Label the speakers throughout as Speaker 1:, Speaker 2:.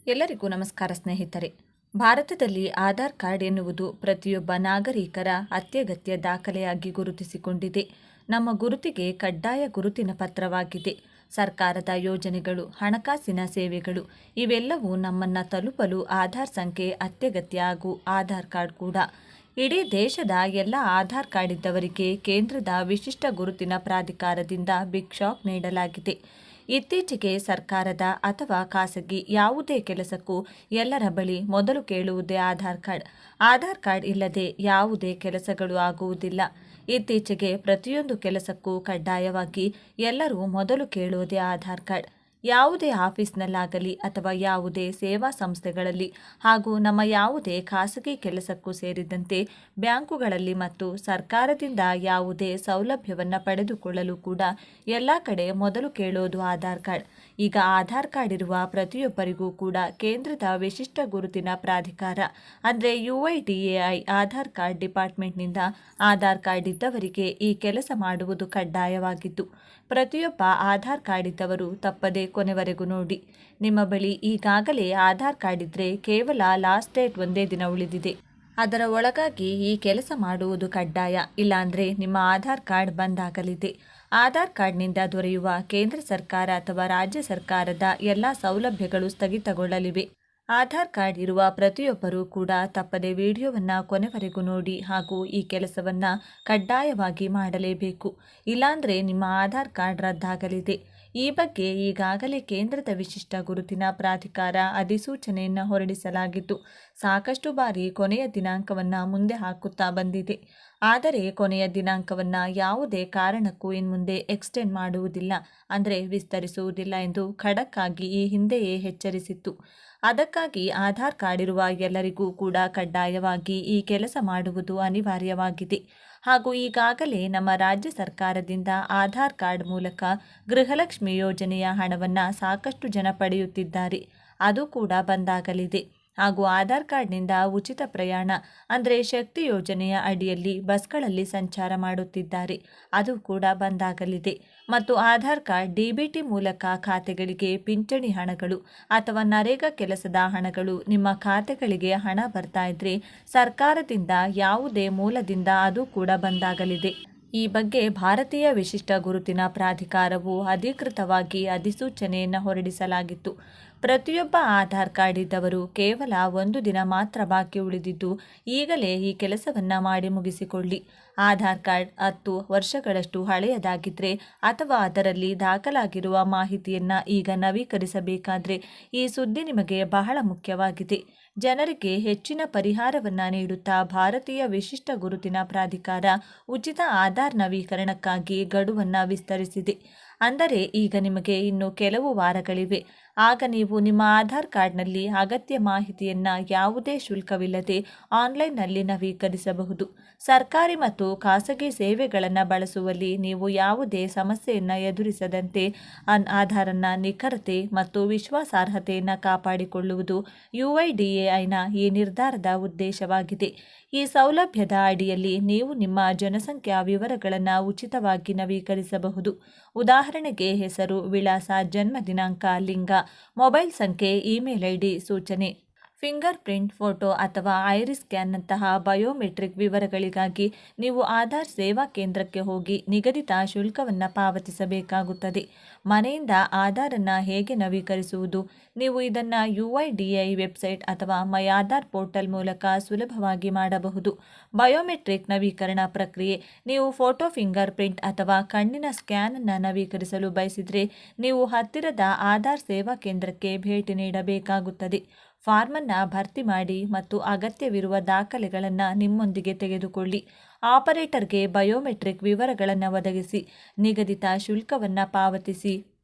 Speaker 1: ಎಲ್ಲರಿಗೂ ನಮಸ್ಕಾರ ಸ್ನೇಹಿತರೆ. ಭಾರತದಲ್ಲಿ ಆಧಾರ್ ಕಾರ್ಡ್ ಎನ್ನುವುದು ಪ್ರತಿಯೊಬ್ಬ ನಾಗರಿಕರ ಅತ್ಯಗತ್ಯ ದಾಖಲೆಯಾಗಿ ಗುರುತಿಸಿಕೊಂಡಿದೆ. ನಮ್ಮ ಗುರುತಿಗೆ ಕಡ್ಡಾಯ ಗುರುತಿನ ಪತ್ರವಾಗಿದೆ. ಸರ್ಕಾರದ ಯೋಜನೆಗಳು, ಹಣಕಾಸಿನ ಸೇವೆಗಳು ಇವೆಲ್ಲವೂ ನಮ್ಮನ್ನು ತಲುಪಲು ಆಧಾರ್ ಸಂಖ್ಯೆ ಅತ್ಯಗತ್ಯ ಹಾಗೂ ಆಧಾರ್ ಕಾರ್ಡ್ ಕೂಡ. ಇಡೀ ದೇಶದ ಎಲ್ಲ ಆಧಾರ್ ಕಾರ್ಡ್ ಇದ್ದವರಿಗೆ ಕೇಂದ್ರದ ವಿಶಿಷ್ಟ ಗುರುತಿನ ಪ್ರಾಧಿಕಾರದಿಂದ ಬಿಗ್ ಶಾಕ್ ನೀಡಲಾಗಿದೆ. ಇತ್ತೀಚೆಗೆ ಸರ್ಕಾರದ ಅಥವಾ ಖಾಸಗಿ ಯಾವುದೇ ಕೆಲಸಕ್ಕೂ ಎಲ್ಲರ ಬಳಿ ಮೊದಲು ಕೇಳುವುದೇ ಆಧಾರ್ ಕಾರ್ಡ್. ಆಧಾರ್ ಕಾರ್ಡ್ ಇಲ್ಲದೆ ಯಾವುದೇ ಕೆಲಸಗಳು ಆಗುವುದಿಲ್ಲ. ಇತ್ತೀಚೆಗೆ ಪ್ರತಿಯೊಂದು ಕೆಲಸಕ್ಕೂ ಕಡ್ಡಾಯವಾಗಿ ಎಲ್ಲರೂ ಮೊದಲು ಕೇಳುವುದೇ ಆಧಾರ್ ಕಾರ್ಡ್. ಯಾವುದೇ ಆಫೀಸ್ನಲ್ಲಾಗಲಿ ಅಥವಾ ಯಾವುದೇ ಸೇವಾ ಸಂಸ್ಥೆಗಳಲ್ಲಿ ಹಾಗೂ ನಮ್ಮ ಯಾವುದೇ ಖಾಸಗಿ ಕೆಲಸಕ್ಕೂ ಸೇರಿದಂತೆ ಬ್ಯಾಂಕುಗಳಲ್ಲಿ ಮತ್ತು ಸರ್ಕಾರದಿಂದ ಯಾವುದೇ ಸೌಲಭ್ಯವನ್ನು ಪಡೆದುಕೊಳ್ಳಲು ಕೂಡ ಎಲ್ಲ ಕಡೆ ಮೊದಲು ಕೇಳೋದು ಆಧಾರ್ ಕಾರ್ಡ್. ಈಗ ಆಧಾರ್ ಕಾರ್ಡ್ ಇರುವ ಪ್ರತಿಯೊಬ್ಬರಿಗೂ ಕೂಡ ಕೇಂದ್ರದ ವಿಶಿಷ್ಟ ಗುರುತಿನ ಪ್ರಾಧಿಕಾರ ಅಂದರೆ UIDAI ಆಧಾರ್ ಕಾರ್ಡ್ ಡಿಪಾರ್ಟ್ಮೆಂಟ್ನಿಂದ ಆಧಾರ್ ಕಾರ್ಡ್ ಇದ್ದವರಿಗೆ ಈ ಕೆಲಸ ಮಾಡುವುದು ಕಡ್ಡಾಯವಾಗಿದ್ದು, ಪ್ರತಿಯೊಬ್ಬ ಆಧಾರ್ ಕಾರ್ಡ್ ಇದ್ದವರು ತಪ್ಪದೆ ಕೊನೆವರೆಗೂ ನೋಡಿ. ನಿಮ್ಮ ಬಳಿ ಈಗಾಗಲೇ ಆಧಾರ್ ಕಾರ್ಡ್ ಇದ್ದರೆ ಕೇವಲ ಲಾಸ್ಟ್ ಡೇಟ್ ಒಂದೇ ದಿನ ಉಳಿದಿದೆ, ಅದರ ಒಳಗಾಗಿ ಈ ಕೆಲಸ ಮಾಡುವುದು ಕಡ್ಡಾಯ. ಇಲ್ಲಾಂದರೆ ನಿಮ್ಮ ಆಧಾರ್ ಕಾರ್ಡ್ ಬಂದ್ ಆಗಲಿದೆ. ಆಧಾರ್ ಕಾರ್ಡ್ನಿಂದ ದೊರೆಯುವ ಕೇಂದ್ರ ಸರ್ಕಾರ ಅಥವಾ ರಾಜ್ಯ ಸರ್ಕಾರದ ಎಲ್ಲ ಸೌಲಭ್ಯಗಳು ಸ್ಥಗಿತಗೊಳ್ಳಲಿವೆ. ಆಧಾರ್ ಕಾರ್ಡ್ ಇರುವ ಪ್ರತಿಯೊಬ್ಬರೂ ಕೂಡ ತಪ್ಪದೆ ವಿಡಿಯೋವನ್ನು ಕೊನೆವರೆಗೂ ನೋಡಿ ಹಾಗೂ ಈ ಕೆಲಸವನ್ನು ಕಡ್ಡಾಯವಾಗಿ ಮಾಡಲೇಬೇಕು. ಇಲ್ಲಾಂದರೆ ನಿಮ್ಮ ಆಧಾರ್ ಕಾರ್ಡ್ ರದ್ದಾಗಲಿದೆ. ಈ ಬಗ್ಗೆ ಈಗಾಗಲೇ ಕೇಂದ್ರದ ವಿಶಿಷ್ಟ ಗುರುತಿನ ಪ್ರಾಧಿಕಾರ ಅಧಿಸೂಚನೆಯನ್ನು ಹೊರಡಿಸಲಾಗಿದ್ದು, ಸಾಕಷ್ಟು ಬಾರಿ ಕೊನೆಯ ದಿನಾಂಕವನ್ನು ಮುಂದೆ ಹಾಕುತ್ತಾ ಬಂದಿದೆ. ಆದರೆ ಕೊನೆಯ ದಿನಾಂಕವನ್ನು ಯಾವುದೇ ಕಾರಣಕ್ಕೂ ಇನ್ಮುಂದೆ ಎಕ್ಸ್ಟೆಂಡ್ ಮಾಡುವುದಿಲ್ಲ, ಅಂದರೆ ವಿಸ್ತರಿಸುವುದಿಲ್ಲ ಎಂದು ಖಡಕ್ ಆಗಿ ಈ ಹಿಂದೆಯೇ ಎಚ್ಚರಿಸಿತ್ತು. ಅದಕ್ಕಾಗಿ ಆಧಾರ್ ಕಾರ್ಡ್ ಇರುವ ಎಲ್ಲರಿಗೂ ಕೂಡ ಕಡ್ಡಾಯವಾಗಿ ಈ ಕೆಲಸ ಮಾಡುವುದು ಅನಿವಾರ್ಯವಾಗಿದೆ. ಹಾಗೂ ಈಗಾಗಲೇ ನಮ್ಮ ರಾಜ್ಯ ಸರ್ಕಾರದಿಂದ ಆಧಾರ್ ಕಾರ್ಡ್ ಮೂಲಕ ಗೃಹಲಕ್ಷ್ಮಿ ಯೋಜನೆಯ ಹಣವನ್ನು ಸಾಕಷ್ಟು ಜನ ಪಡೆಯುತ್ತಿದ್ದಾರೆ. ಅದು ಕೂಡ ಬಂದಾಗಲಿದೆ. ಹಾಗೂ ಆಧಾರ್ ಕಾರ್ಡ್ನಿಂದ ಉಚಿತ ಪ್ರಯಾಣ ಅಂದರೆ ಶಕ್ತಿ ಯೋಜನೆಯ ಅಡಿಯಲ್ಲಿ ಬಸ್ಗಳಲ್ಲಿ ಸಂಚಾರ ಮಾಡುತ್ತಿದ್ದಾರೆ. ಅದು ಕೂಡ ಬಂದಾಗಲಿದೆ. ಮತ್ತು ಆಧಾರ್ ಕಾರ್ಡ್ DBT ಮೂಲಕ ಖಾತೆಗಳಿಗೆ ಪಿಂಚಣಿ ಹಣಗಳು ಅಥವಾ ನರೇಗಾ ಕೆಲಸದ ಹಣಗಳು ನಿಮ್ಮ ಖಾತೆಗಳಿಗೆ ಹಣ ಬರ್ತಾ ಇದ್ರೆ ಸರ್ಕಾರದಿಂದ ಯಾವುದೇ ಮೂಲದಿಂದ ಅದು ಕೂಡ ಬಂದಾಗಲಿದೆ. ಈ ಬಗ್ಗೆ ಭಾರತೀಯ ವಿಶಿಷ್ಟ ಗುರುತಿನ ಪ್ರಾಧಿಕಾರವು ಅಧಿಕೃತವಾಗಿ ಅಧಿಸೂಚನೆಯನ್ನು ಹೊರಡಿಸಲಾಗಿತ್ತು. ಪ್ರತಿಯೊಬ್ಬ ಆಧಾರ್ ಕಾರ್ಡ್ ಇದ್ದವರು ಕೇವಲ ಒಂದು ದಿನ ಮಾತ್ರ ಬಾಕಿ ಉಳಿದಿದ್ದು, ಈಗಲೇ ಈ ಕೆಲಸವನ್ನು ಮಾಡಿ ಮುಗಿಸಿಕೊಳ್ಳಿ. ಆಧಾರ್ ಕಾರ್ಡ್ 10 ವರ್ಷಗಳಷ್ಟು ಹಳೆಯದಾಗಿದ್ದರೆ ಅಥವಾ ಅದರಲ್ಲಿ ದಾಖಲಾಗಿರುವ ಮಾಹಿತಿಯನ್ನು ಈಗ ನವೀಕರಿಸಬೇಕಾದರೆ ಈ ಸುದ್ದಿ ನಿಮಗೆ ಬಹಳ ಮುಖ್ಯವಾಗಿದೆ. ಜನರಿಗೆ ಹೆಚ್ಚಿನ ಪರಿಹಾರವನ್ನು ನೀಡುತ್ತಾ ಭಾರತೀಯ ವಿಶಿಷ್ಟ ಗುರುತಿನ ಪ್ರಾಧಿಕಾರ ಉಚಿತ ಆಧಾರ್ ನವೀಕರಣಕ್ಕಾಗಿ ಗಡುವನ್ನು ವಿಸ್ತರಿಸಿದೆ. ಅಂದರೆ ಈಗ ನಿಮಗೆ ಇನ್ನು ಕೆಲವು ವಾರಗಳಿವೆ. ಆಗ ನೀವು ನಿಮ್ಮ ಆಧಾರ್ ಕಾರ್ಡ್ನಲ್ಲಿ ಅಗತ್ಯ ಮಾಹಿತಿಯನ್ನು ಯಾವುದೇ ಶುಲ್ಕವಿಲ್ಲದೆ ಆನ್ಲೈನ್ನಲ್ಲಿ ನವೀಕರಿಸಬಹುದು. ಸರ್ಕಾರಿ ಮತ್ತು ಖಾಸಗಿ ಸೇವೆಗಳನ್ನು ಬಳಸುವಲ್ಲಿ ನೀವು ಯಾವುದೇ ಸಮಸ್ಯೆಯನ್ನು ಎದುರಿಸದಂತೆ ಆಧಾರನ ನಿಖರತೆ ಮತ್ತು ವಿಶ್ವಾಸಾರ್ಹತೆಯನ್ನು ಕಾಪಾಡಿಕೊಳ್ಳುವುದು UIDAIನ ಈ ನಿರ್ಧಾರದ ಉದ್ದೇಶವಾಗಿದೆ. ಈ ಸೌಲಭ್ಯದ ಅಡಿಯಲ್ಲಿ ನೀವು ನಿಮ್ಮ ಜನಸಂಖ್ಯಾ ವಿವರಗಳನ್ನು ಉಚಿತವಾಗಿ ನವೀಕರಿಸಬಹುದು. ಉದಾಹರಣೆಗೆ ಹೆಸರು, ವಿಳಾಸ, ಜನ್ಮ ದಿನಾಂಕ, ಲಿಂಗ, ಮೊಬೈಲ್ ಸಂಖ್ಯೆ, ಇಮೇಲ್ ID, ಸೂಚನೆ, ಫಿಂಗರ್ ಪ್ರಿಂಟ್, ಫೋಟೋ ಅಥವಾ ಐರಿಸ್ ಸ್ಕ್ಯಾನ್ನಂತಹ ಬಯೋಮೆಟ್ರಿಕ್ ವಿವರಗಳಿಗಾಗಿ ನೀವು ಆಧಾರ್ ಸೇವಾ ಕೇಂದ್ರಕ್ಕೆ ಹೋಗಿ ನಿಗದಿತ ಶುಲ್ಕವನ್ನು ಪಾವತಿಸಬೇಕಾಗುತ್ತದೆ. ಮನೆಯಿಂದ ಆಧಾರನ್ನು ಹೇಗೆ ನವೀಕರಿಸುವುದು? ನೀವು ಇದನ್ನು UIDAI ವೆಬ್ಸೈಟ್ ಅಥವಾ ಮೈ ಆಧಾರ್ ಪೋರ್ಟಲ್ ಮೂಲಕ ಸುಲಭವಾಗಿ ಮಾಡಬಹುದು. ಬಯೋಮೆಟ್ರಿಕ್ ನವೀಕರಣ ಪ್ರಕ್ರಿಯೆ: ನೀವು ಫೋಟೋ, ಫಿಂಗರ್ ಪ್ರಿಂಟ್ ಅಥವಾ ಕಣ್ಣಿನ ಸ್ಕ್ಯಾನನ್ನು ನವೀಕರಿಸಲು ಬಯಸಿದರೆ ನೀವು ಹತ್ತಿರದ ಆಧಾರ್ ಸೇವಾ ಕೇಂದ್ರಕ್ಕೆ ಭೇಟಿ ನೀಡಬೇಕಾಗುತ್ತದೆ. ಫಾರ್ಮನ್ನು ಭರ್ತಿ ಮಾಡಿ ಮತ್ತು ಅಗತ್ಯವಿರುವ ದಾಖಲೆಗಳನ್ನು ನಿಮ್ಮೊಂದಿಗೆ ತೆಗೆದುಕೊಳ್ಳಿ. ಆಪರೇಟರ್ಗೆ ಬಯೋಮೆಟ್ರಿಕ್ ವಿವರಗಳನ್ನು ಒದಗಿಸಿ, ನಿಗದಿತ ಶುಲ್ಕವನ್ನು ಪಾವತಿಸಿ,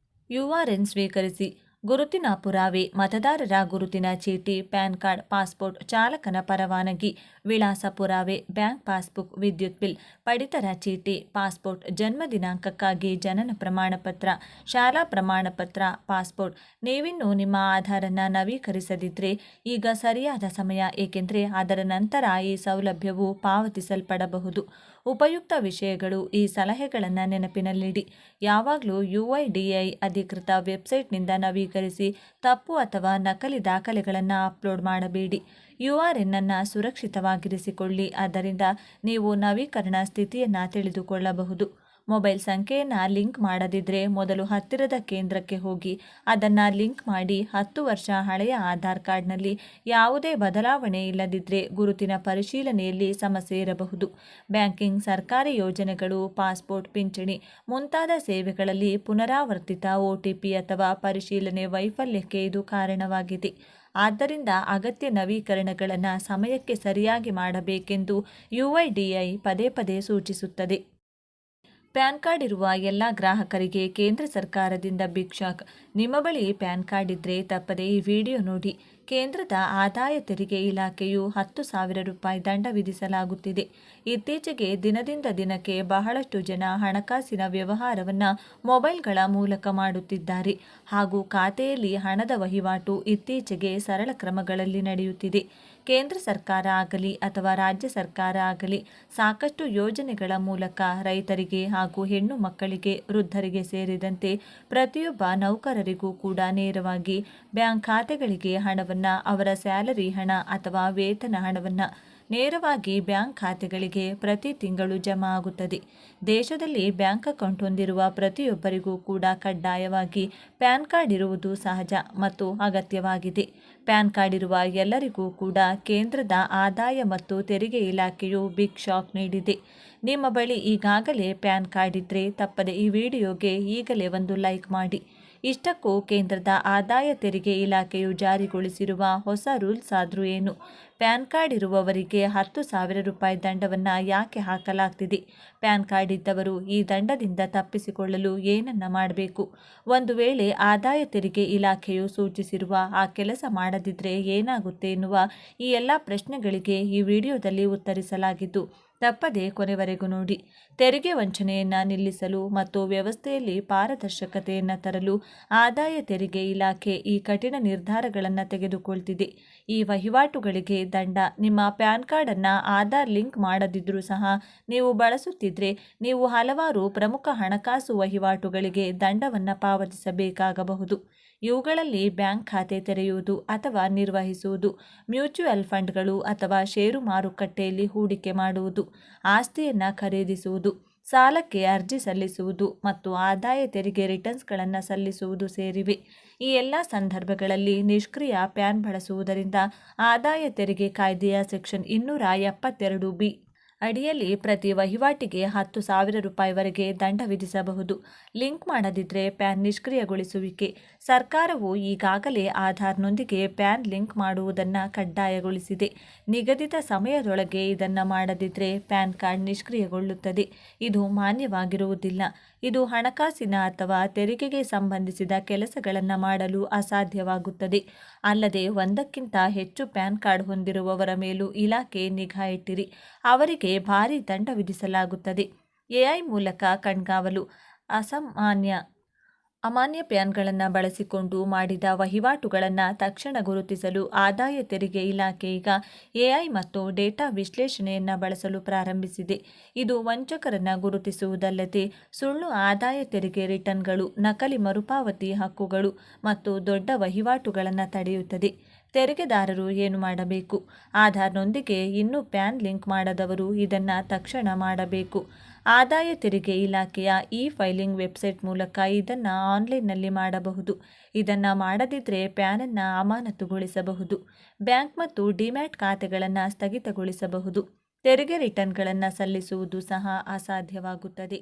Speaker 1: URN ಸ್ವೀಕರಿಸಿ. ಗುರುತಿನ ಪುರಾವೆ: ಮತದಾರರ ಗುರುತಿನ ಚೀಟಿ, ಪ್ಯಾನ್ ಕಾರ್ಡ್, ಪಾಸ್ಪೋರ್ಟ್, ಚಾಲಕನ ಪರವಾನಗಿ, ವಿಳಾಸ ಪುರಾವೆ, ಬ್ಯಾಂಕ್ ಪಾಸ್ಬುಕ್, ವಿದ್ಯುತ್ ಬಿಲ್, ಪಡಿತರ ಚೀಟಿ, ಪಾಸ್ಪೋರ್ಟ್, ಜನ್ಮ ದಿನಾಂಕಕ್ಕಾಗಿ ಜನನ ಪ್ರಮಾಣಪತ್ರ, ಶಾಲಾ ಪ್ರಮಾಣಪತ್ರ, ಪಾಸ್ಪೋರ್ಟ್. ನೀವಿನ್ನೂ ನಿಮ್ಮ ಆಧಾರನ್ನು ನವೀಕರಿಸದಿದ್ದರೆ ಈಗ ಸರಿಯಾದ ಸಮಯ, ಏಕೆಂದರೆ ಅದರ ನಂತರ ಈ ಸೌಲಭ್ಯವು ಪಾವತಿಸಲ್ಪಡಬಹುದು. ಉಪಯುಕ್ತ ವಿಷಯಗಳು. ಈ ಸಲಹೆಗಳನ್ನು ನೆನಪಿನಲ್ಲಿಡಿ. ಯಾವಾಗಲೂ UIDAI ಅಧಿಕೃತ ವೆಬ್ಸೈಟ್ನಿಂದ ನವೀಕರಿಸಿ. ತಪ್ಪು ಅಥವಾ ನಕಲಿ ದಾಖಲೆಗಳನ್ನು ಅಪ್ಲೋಡ್ ಮಾಡಬೇಡಿ. URN ಅನ್ನು ಸುರಕ್ಷಿತವಾಗಿರಿಸಿಕೊಳ್ಳಿ. ಅದರಿಂದ ನೀವು ನವೀಕರಣ ಸ್ಥಿತಿಯನ್ನು ತಿಳಿದುಕೊಳ್ಳಬಹುದು. ಮೊಬೈಲ್ ಸಂಖ್ಯೆಯನ್ನು ಲಿಂಕ್ ಮಾಡದಿದ್ದರೆ ಮೊದಲು ಹತ್ತಿರದ ಕೇಂದ್ರಕ್ಕೆ ಹೋಗಿ ಅದನ್ನು ಲಿಂಕ್ ಮಾಡಿ. 10 ವರ್ಷ ಹಳೆಯ ಆಧಾರ್ ಕಾರ್ಡ್ನಲ್ಲಿ ಯಾವುದೇ ಬದಲಾವಣೆ ಇಲ್ಲದಿದ್ದರೆ ಗುರುತಿನ ಪರಿಶೀಲನೆಯಲ್ಲಿ ಸಮಸ್ಯೆ ಇರಬಹುದು. ಬ್ಯಾಂಕಿಂಗ್, ಸರ್ಕಾರಿ ಯೋಜನೆಗಳು, ಪಾಸ್ಪೋರ್ಟ್, ಪಿಂಚಣಿ ಮುಂತಾದ ಸೇವೆಗಳಲ್ಲಿ ಪುನರಾವರ್ತಿತ OTP ಅಥವಾ ಪರಿಶೀಲನೆ ವೈಫಲ್ಯಕ್ಕೆ ಇದು ಕಾರಣವಾಗಿದೆ. ಆದ್ದರಿಂದ ಅಗತ್ಯ ನವೀಕರಣಗಳನ್ನು ಸಮಯಕ್ಕೆ ಸರಿಯಾಗಿ ಮಾಡಬೇಕೆಂದು UIDAI ಪದೇ ಪದೇ ಸೂಚಿಸುತ್ತದೆ. ಪ್ಯಾನ್ ಕಾರ್ಡ್ ಇರುವ ಎಲ್ಲ ಗ್ರಾಹಕರಿಗೆ ಕೇಂದ್ರ ಸರ್ಕಾರದಿಂದ ಬಿಗ್ ಶಾಕ್. ನಿಮ್ಮ ಬಳಿ ಪ್ಯಾನ್ ಕಾರ್ಡ್ ಇದ್ದರೆ ತಪ್ಪದೆ ಈ ವಿಡಿಯೋ ನೋಡಿ. ಕೇಂದ್ರದ ಆದಾಯ ತೆರಿಗೆ ಇಲಾಖೆಯು 10,000 ರೂಪಾಯಿ ದಂಡ ವಿಧಿಸಲಾಗುತ್ತಿದೆ. ಇತ್ತೀಚೆಗೆ ದಿನದಿಂದ ದಿನಕ್ಕೆ ಬಹಳಷ್ಟು ಜನ ಹಣಕಾಸಿನ ವ್ಯವಹಾರವನ್ನು ಮೊಬೈಲ್ಗಳ ಮೂಲಕ ಮಾಡುತ್ತಿದ್ದಾರೆ ಹಾಗೂ ಖಾತೆಯಲ್ಲಿ ಹಣದ ವಹಿವಾಟು ಇತ್ತೀಚೆಗೆ ಸರಳ ಕ್ರಮಗಳಲ್ಲಿ ನಡೆಯುತ್ತಿದೆ. ಕೇಂದ್ರ ಸರ್ಕಾರ ಆಗಲಿ ಅಥವಾ ರಾಜ್ಯ ಸರ್ಕಾರ ಆಗಲಿ ಸಾಕಷ್ಟು ಯೋಜನೆಗಳ ಮೂಲಕ ರೈತರಿಗೆ ಹಾಗೂ ಹೆಣ್ಣು ಮಕ್ಕಳಿಗೆ, ವೃದ್ಧರಿಗೆ ಸೇರಿದಂತೆ ಪ್ರತಿಯೊಬ್ಬ ನೌಕರರಿಗೂ ಕೂಡ ನೇರವಾಗಿ ಬ್ಯಾಂಕ್ ಖಾತೆಗಳಿಗೆ ಹಣವನ್ನು, ಅವರ ಸ್ಯಾಲರಿ ಹಣ ಅಥವಾ ವೇತನ ಹಣವನ್ನು ನೇರವಾಗಿ ಬ್ಯಾಂಕ್ ಖಾತೆಗಳಿಗೆ ಪ್ರತಿ ತಿಂಗಳು ಜಮಾ ಆಗುತ್ತದೆ. ದೇಶದಲ್ಲಿ ಬ್ಯಾಂಕ್ ಅಕೌಂಟ್ ಹೊಂದಿರುವ ಪ್ರತಿಯೊಬ್ಬರಿಗೂ ಕೂಡ ಕಡ್ಡಾಯವಾಗಿ ಪ್ಯಾನ್ ಕಾರ್ಡ್ ಇರುವುದು ಸಹಜ ಮತ್ತು ಅಗತ್ಯವಾಗಿದೆ. ಪ್ಯಾನ್ ಕಾರ್ಡ್ ಇರುವ ಎಲ್ಲರಿಗೂ ಕೂಡ ಕೇಂದ್ರದ ಆದಾಯ ಮತ್ತು ತೆರಿಗೆ ಇಲಾಖೆಯು ಬಿಗ್ ಶಾಕ್ ನೀಡಿದೆ. ನಿಮ್ಮ ಬಳಿ ಈಗಾಗಲೇ ಪ್ಯಾನ್ ಕಾರ್ಡ್ ಇದ್ದರೆ ತಪ್ಪದೆ ಈ ವಿಡಿಯೋಗೆ ಈಗಲೇ ಒಂದು ಲೈಕ್ ಮಾಡಿ. ಇಷ್ಟಕ್ಕೂ ಕೇಂದ್ರದ ಆದಾಯ ತೆರಿಗೆ ಇಲಾಖೆಯು ಜಾರಿಗೊಳಿಸಿರುವ ಹೊಸ ರೂಲ್ಸ್ ಆದರೂ ಏನು? ಪ್ಯಾನ್ ಕಾರ್ಡ್ ಇರುವವರಿಗೆ 10,000 ರೂಪಾಯಿ ದಂಡವನ್ನು ಯಾಕೆ ಹಾಕಲಾಗ್ತಿದೆ? ಪ್ಯಾನ್ ಕಾರ್ಡ್ ಇದ್ದವರು ಈ ದಂಡದಿಂದ ತಪ್ಪಿಸಿಕೊಳ್ಳಲು ಏನನ್ನ ಮಾಡಬೇಕು? ಒಂದು ವೇಳೆ ಆದಾಯ ತೆರಿಗೆ ಇಲಾಖೆಯು ಸೂಚಿಸಿರುವ ಆ ಕೆಲಸ ಮಾಡದಿದ್ದರೆ ಏನಾಗುತ್ತೆ ಎನ್ನುವ ಈ ಎಲ್ಲ ಪ್ರಶ್ನೆಗಳಿಗೆ ಈ ವಿಡಿಯೋದಲ್ಲಿ ಉತ್ತರಿಸಲಾಗಿದ್ದು, ತಪ್ಪದೆ ಕೊನೆವರೆಗೂ ನೋಡಿ. ತೆರಿಗೆ ವಂಚನೆಯನ್ನು ನಿಲ್ಲಿಸಲು ಮತ್ತು ವ್ಯವಸ್ಥೆಯಲ್ಲಿ ಪಾರದರ್ಶಕತೆಯನ್ನು ತರಲು ಆದಾಯ ತೆರಿಗೆ ಇಲಾಖೆ ಈ ಕಠಿಣ ನಿರ್ಧಾರಗಳನ್ನು ತೆಗೆದುಕೊಳ್ತಿದೆ. ಈ ವಹಿವಾಟುಗಳಿಗೆ ದಂಡ. ನಿಮ್ಮ ಪ್ಯಾನ್ ಕಾರ್ಡನ್ನು ಆಧಾರ್ ಲಿಂಕ್ ಮಾಡದಿದ್ದರೂ ಸಹ ನೀವು ಬಳಸುತ್ತಿದ್ದರೆ ನೀವು ಹಲವಾರು ಪ್ರಮುಖ ಹಣಕಾಸು ವಹಿವಾಟುಗಳಿಗೆ ದಂಡವನ್ನು ಪಾವತಿಸಬೇಕಾಗಬಹುದು. ಇವುಗಳಲ್ಲಿ ಬ್ಯಾಂಕ್ ಖಾತೆ ತೆರೆಯುವುದು ಅಥವಾ ನಿರ್ವಹಿಸುವುದು, ಮ್ಯೂಚುವಲ್ ಫಂಡ್ಗಳು ಅಥವಾ ಷೇರು ಮಾರುಕಟ್ಟೆಯಲ್ಲಿ ಹೂಡಿಕೆ ಮಾಡುವುದು, ಆಸ್ತಿಯನ್ನು ಖರೀದಿಸುವುದು, ಸಾಲಕ್ಕೆ ಅರ್ಜಿ ಸಲ್ಲಿಸುವುದು ಮತ್ತು ಆದಾಯ ತೆರಿಗೆ ರಿಟರ್ನ್ಸ್ಗಳನ್ನು ಸಲ್ಲಿಸುವುದು ಸೇರಿವೆ. ಈ ಎಲ್ಲ ಸಂದರ್ಭಗಳಲ್ಲಿ ನಿಷ್ಕ್ರಿಯ ಪ್ಯಾನ್ ಬಳಸುವುದರಿಂದ ಆದಾಯ ತೆರಿಗೆ ಕಾಯ್ದೆಯ ಸೆಕ್ಷನ್ 272B ಅಡಿಯಲ್ಲಿ ಪ್ರತಿ ವಹಿವಾಟಿಗೆ 10,000 ರೂಪಾಯಿವರೆಗೆ ದಂಡ ವಿಧಿಸಬಹುದು. ಲಿಂಕ್ ಮಾಡದಿದ್ದರೆ ಪ್ಯಾನ್ ನಿಷ್ಕ್ರಿಯಗೊಳಿಸುವಿಕೆ. ಸರ್ಕಾರವು ಈಗಾಗಲೇ ಆಧಾರ್ನೊಂದಿಗೆ ಪ್ಯಾನ್ ಲಿಂಕ್ ಮಾಡುವುದನ್ನು ಕಡ್ಡಾಯಗೊಳಿಸಿದೆ. ನಿಗದಿತ ಸಮಯದೊಳಗೆ ಇದನ್ನು ಮಾಡದಿದ್ದರೆ ಪ್ಯಾನ್ ಕಾರ್ಡ್ ನಿಷ್ಕ್ರಿಯಗೊಳ್ಳುತ್ತದೆ. ಇದು ಮಾನ್ಯವಾಗಿರುವುದಿಲ್ಲ. ಇದು ಹಣಕಾಸಿನ ಅಥವಾ ತೆರಿಗೆಗೆ ಸಂಬಂಧಿಸಿದ ಕೆಲಸಗಳನ್ನು ಮಾಡಲು ಅಸಾಧ್ಯವಾಗುತ್ತದೆ. ಅಲ್ಲದೆ ಒಂದಕ್ಕಿಂತ ಹೆಚ್ಚು ಪ್ಯಾನ್ ಕಾರ್ಡ್ ಹೊಂದಿರುವವರ ಮೇಲೂ ಇಲಾಖೆ ನಿಗಾ ಇಟ್ಟಿರಿ. ಅವರಿಗೆ ಭಾರಿ ದಂಡ ವಿಧಿಸಲಾಗುತ್ತದೆ. AI ಮೂಲಕ ಕಣ್ಗಾವಲು. ಅಮಾನ್ಯ ಪ್ಯಾನ್ಗಳನ್ನು ಬಳಸಿಕೊಂಡು ಮಾಡಿದ ವಹಿವಾಟುಗಳನ್ನು ತಕ್ಷಣ ಗುರುತಿಸಲು ಆದಾಯ ತೆರಿಗೆ ಇಲಾಖೆ ಈಗ AI ಮತ್ತು ಡೇಟಾ ವಿಶ್ಲೇಷಣೆಯನ್ನು ಬಳಸಲು ಪ್ರಾರಂಭಿಸಿದೆ. ಇದು ವಂಚಕರನ್ನು ಗುರುತಿಸುವುದಲ್ಲದೆ ಸುಳ್ಳು ಆದಾಯ ತೆರಿಗೆ ರಿಟರ್ನ್ಗಳು, ನಕಲಿ ಮರುಪಾವತಿ ಹಕ್ಕುಗಳು ಮತ್ತು ದೊಡ್ಡ ವಹಿವಾಟುಗಳನ್ನು ತಡೆಯುತ್ತದೆ. ತೆರಿಗೆದಾರರು ಏನು ಮಾಡಬೇಕು? ಆಧಾರ್ನೊಂದಿಗೆ ಇನ್ನೂ ಪ್ಯಾನ್ ಲಿಂಕ್ ಮಾಡದವರು ಇದನ್ನು ತಕ್ಷಣ ಮಾಡಬೇಕು. ಆದಾಯ ತೆರಿಗೆ ಇಲಾಖೆಯ ಫೈಲಿಂಗ್ ವೆಬ್ಸೈಟ್ ಮೂಲಕ ಇದನ್ನು ಆನ್ಲೈನ್ನಲ್ಲಿ ಮಾಡಬಹುದು. ಇದನ್ನು ಮಾಡದಿದ್ದರೆ ಪ್ಯಾನನ್ನು ಅಮಾನತುಗೊಳಿಸಬಹುದು. ಬ್ಯಾಂಕ್ ಮತ್ತು ಡಿಮ್ಯಾಟ್ ಖಾತೆಗಳನ್ನು ಸ್ಥಗಿತಗೊಳಿಸಬಹುದು. ತೆರಿಗೆ ರಿಟರ್ನ್ಗಳನ್ನು ಸಲ್ಲಿಸುವುದು ಸಹ ಅಸಾಧ್ಯವಾಗುತ್ತದೆ.